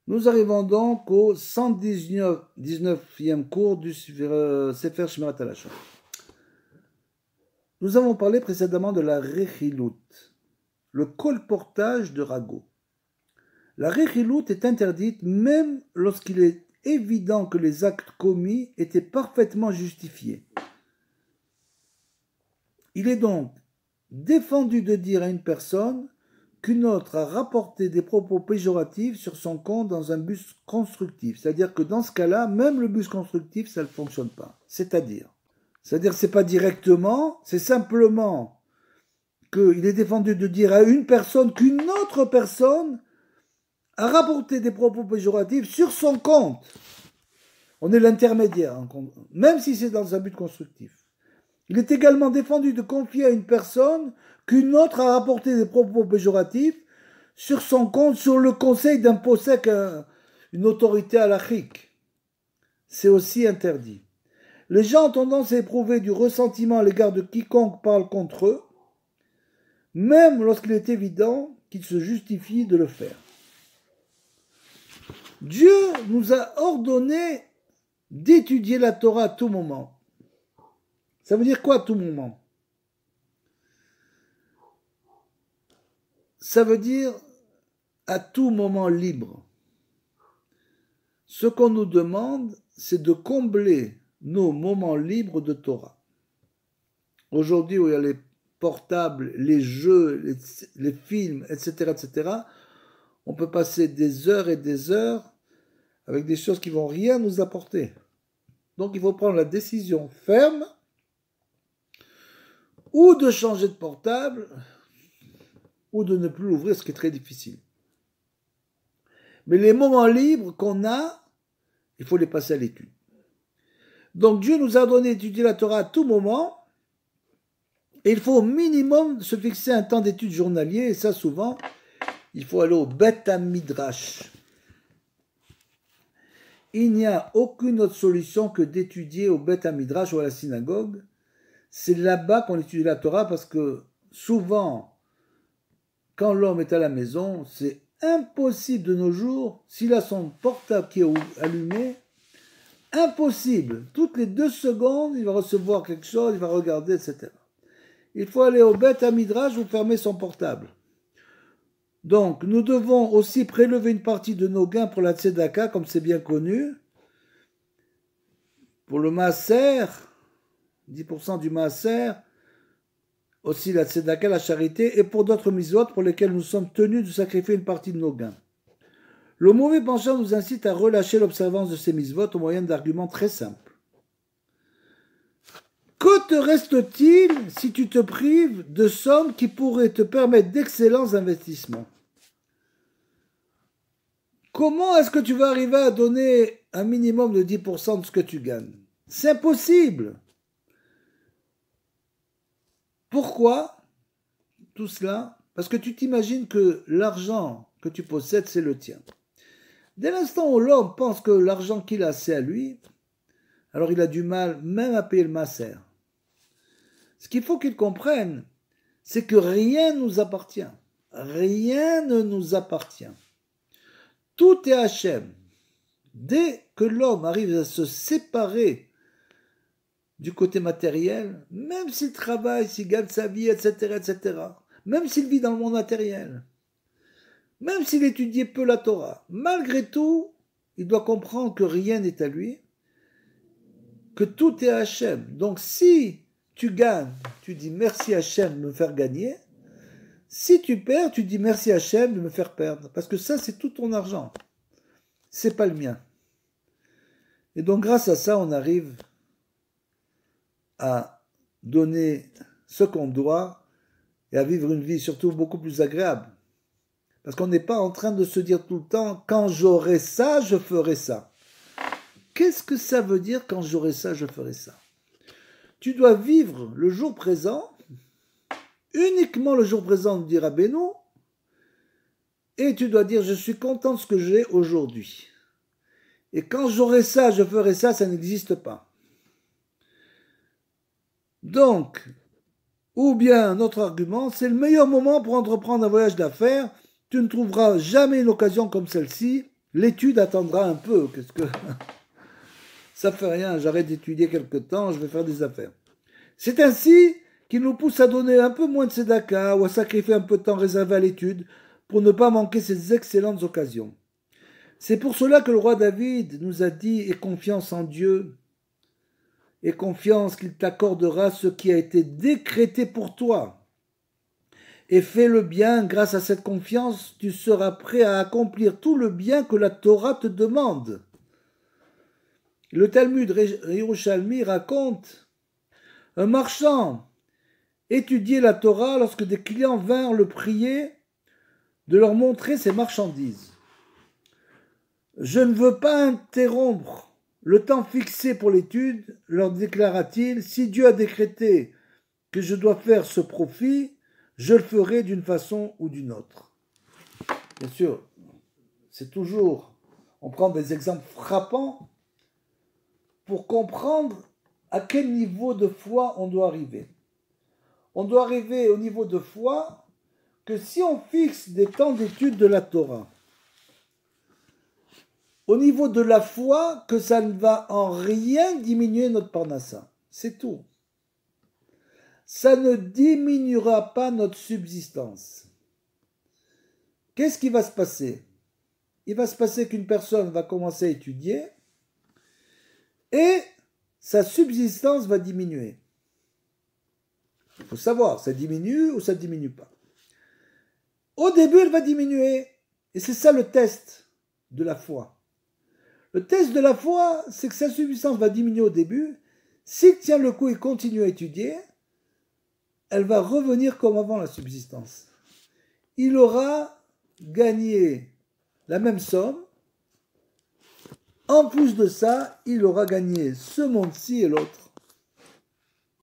Nous arrivons donc au 119e cours du Sefer Shmirat HaLashon. Nous avons parlé précédemment de la Rechilut, le colportage de ragots. La Rechilut est interdite même lorsqu'il est évident que les actes commis étaient parfaitement justifiés. Il est donc défendu de dire à une personne qu'une autre a rapporté des propos péjoratifs sur son compte dans un but constructif. C'est-à-dire que dans ce cas-là, même le but constructif, ça ne fonctionne pas. C'est-à-dire c'est pas directement, c'est simplement qu'il est défendu de dire à une personne qu'une autre personne a rapporté des propos péjoratifs sur son compte. On est l'intermédiaire, même si c'est dans un but constructif. Il est également défendu de confier à une personne qu'une autre a rapporté des propos péjoratifs sur son compte, sur le conseil d'un posek, une autorité halachique. C'est aussi interdit. Les gens ont tendance à éprouver du ressentiment à l'égard de quiconque parle contre eux, même lorsqu'il est évident qu'il se justifie de le faire. Dieu nous a ordonné d'étudier la Torah à tout moment. Ça veut dire quoi à tout moment? Ça veut dire à tout moment libre. Ce qu'on nous demande, c'est de combler nos moments libres de Torah. Aujourd'hui, où il y a les portables, les jeux, les films, etc., on peut passer des heures et des heures avec des choses qui vont rien nous apporter. Donc, il faut prendre la décision ferme ou de changer de portable ou de ne plus l'ouvrir, ce qui est très difficile. Mais les moments libres qu'on a, il faut les passer à l'étude. Donc Dieu nous a donné d'étudier la Torah à tout moment, et il faut au minimum se fixer un temps d'étude journalier, et ça souvent, il faut aller au Beth Midrash. Il n'y a aucune autre solution que d'étudier au Beth Midrash ou à la synagogue. C'est là-bas qu'on étudie la Torah, parce que souvent, quand l'homme est à la maison, c'est impossible de nos jours, s'il a son portable qui est allumé, impossible. Toutes les 2 secondes, il va recevoir quelque chose, il va regarder, etc. Il faut aller au Beth Midrash ou fermer son portable. Donc, nous devons aussi prélever une partie de nos gains pour la tzedaka, comme c'est bien connu. Pour le maaser, 10% du maaser, aussi la tzedaka, la charité, et pour d'autres mitzvot pour lesquels nous sommes tenus de sacrifier une partie de nos gains. Le mauvais penchant nous incite à relâcher l'observance de ces mitzvot au moyen d'arguments très simples. Que te reste-t-il si tu te prives de sommes qui pourraient te permettre d'excellents investissements? Comment est-ce que tu vas arriver à donner un minimum de 10% de ce que tu gagnes? C'est impossible. Pourquoi tout cela? Parce que tu t'imagines que l'argent que tu possèdes, c'est le tien. Dès l'instant où l'homme pense que l'argent qu'il a, c'est à lui, alors il a du mal même à payer le maaser. Ce qu'il faut qu'il comprenne, c'est que rien ne nous appartient. Rien ne nous appartient. Tout est Hachem. Dès que l'homme arrive à se séparer du côté matériel, même s'il travaille, s'il gagne sa vie, etc., même s'il vit dans le monde matériel, même s'il étudie peu la Torah, malgré tout, il doit comprendre que rien n'est à lui, que tout est Hachem. Donc si tu gagnes, tu dis merci Hachem de me faire gagner. Si tu perds, tu dis merci Hachem de me faire perdre. Parce que ça, c'est tout ton argent. C'est pas le mien. Et donc grâce à ça, on arrive à donner ce qu'on doit et à vivre une vie surtout beaucoup plus agréable. Parce qu'on n'est pas en train de se dire tout le temps, quand j'aurai ça, je ferai ça. Qu'est-ce que ça veut dire quand j'aurai ça, je ferai ça? Tu dois vivre le jour présent, uniquement le jour présent, nous dit Rabbeinu, et tu dois dire, je suis content de ce que j'ai aujourd'hui. Et quand j'aurai ça, je ferai ça, ça n'existe pas. Donc, ou bien un autre argument, c'est le meilleur moment pour entreprendre un voyage d'affaires. Tu ne trouveras jamais une occasion comme celle-ci. L'étude attendra un peu. Qu'est-ce que ça fait rien, j'arrête d'étudier quelque temps, je vais faire des affaires. C'est ainsi qu'il nous pousse à donner un peu moins de tzedaka ou à sacrifier un peu de temps réservé à l'étude pour ne pas manquer ces excellentes occasions. C'est pour cela que le roi David nous a dit « Aie confiance en Dieu, aie confiance qu'il t'accordera ce qui a été décrété pour toi. Et fais le bien, grâce à cette confiance, tu seras prêt à accomplir tout le bien que la Torah te demande. » Le Talmud Yerushalmi raconte un marchand étudiait la Torah lorsque des clients vinrent le prier de leur montrer ses marchandises. Je ne veux pas interrompre le temps fixé pour l'étude, leur déclara-t-il. Si Dieu a décrété que je dois faire ce profit, je le ferai d'une façon ou d'une autre. Bien sûr, c'est toujours, on prend des exemples frappants pour comprendre à quel niveau de foi on doit arriver. On doit arriver au niveau de foi que si on fixe des temps d'étude de la Torah, au niveau de la foi, que ça ne va en rien diminuer notre parnassa. C'est tout. Ça ne diminuera pas notre subsistance. Qu'est-ce qui va se passer? Il va se passer qu'une personne va commencer à étudier et sa subsistance va diminuer. Il faut savoir, ça diminue ou ça ne diminue pas. Au début, elle va diminuer. Et c'est ça le test de la foi. Le test de la foi, c'est que sa subsistance va diminuer au début. S'il tient le coup et continue à étudier, elle va revenir comme avant la subsistance. Il aura gagné la même somme. En plus de ça, il aura gagné ce monde-ci et l'autre.